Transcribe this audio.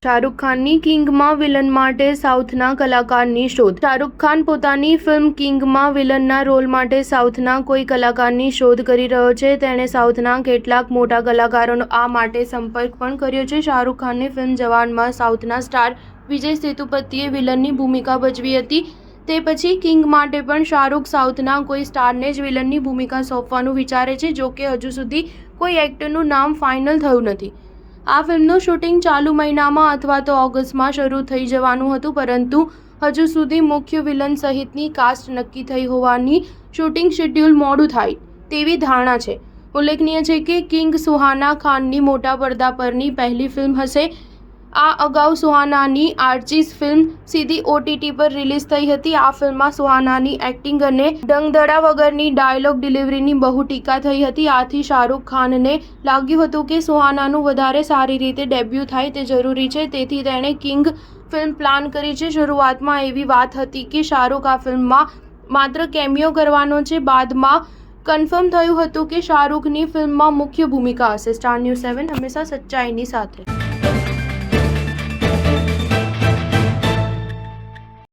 શાહરુખ ખાનની કિંગમાં વિલન માટે સાઉથના કલાકારની શોધ। શાહરુખ ખાન પોતાની ફિલ્મ કિંગમાં વિલનના રોલ માટે સાઉથના કોઈ કલાકારની શોધ કરી રહ્યો છે। તેણે સાઉથના કેટલાક મોટા કલાકારોનો આ માટે સંપર્ક પણ કર્યો છે। શાહરુખ ખાનની ફિલ્મ જવાનમાં સાઉથના સ્ટાર વિજય સેતુપતિએ વિલનની ભૂમિકા ભજવી હતી। તે પછી કિંગ માટે પણ શાહરુખ સાઉથના કોઈ સ્ટારને જ વિલનની ભૂમિકા સોંપવાનું વિચારે છે। જોકે હજુ સુધી કોઈ એક્ટરનું નામ ફાઇનલ થયું નથી। આ ફિલ્મનું શૂટિંગ ચાલુ મહિનામાં અથવા તો ઓગસ્ટમાં શરૂ થઈ જવાનું હતું, પરંતુ હજુ સુધી મુખ્ય વિલન સહિતની કાસ્ટ નક્કી થઈ હોવાની શૂટિંગ શેડ્યુલ મોડું થાય તેવી ધારણા છે। ઉલ્લેખનીય છે કે કિંગ સુહાના ખાનની મોટા પડદા પરની પહેલી ફિલ્મ હશે। આ અગાઉ સુહાનાની આર્ચીઝ ફિલ્મ સીધી OTT પર રિલીઝ થઈ હતી। આ ફિલ્મમાં સુહાનાની એક્ટિંગ અને ડંગદડા વગરની ડાયલોગ ડિલિવરીની બહુ ટીકા થઈ હતી। આથી શાહરુખ ખાનને લાગ્યું હતું કે સુહાનાનું વધારે સારી રીતે ડેબ્યુ થાય તે જરૂરી છે, તેથી તેણે કિંગ ફિલ્મ પ્લાન કરી છે। શરૂઆતમાં એવી વાત હતી કે શાહરુખ આ ફિલ્મમાં માત્ર કેમિયો કરવાનો છે। બાદમાં કન્ફર્મ થયું હતું કે શાહરુખની ફિલ્મમાં મુખ્ય ભૂમિકા હશે। સ્ટાર ન્યૂઝ 7 હંમેશા સચ્ચાઈની સાથે।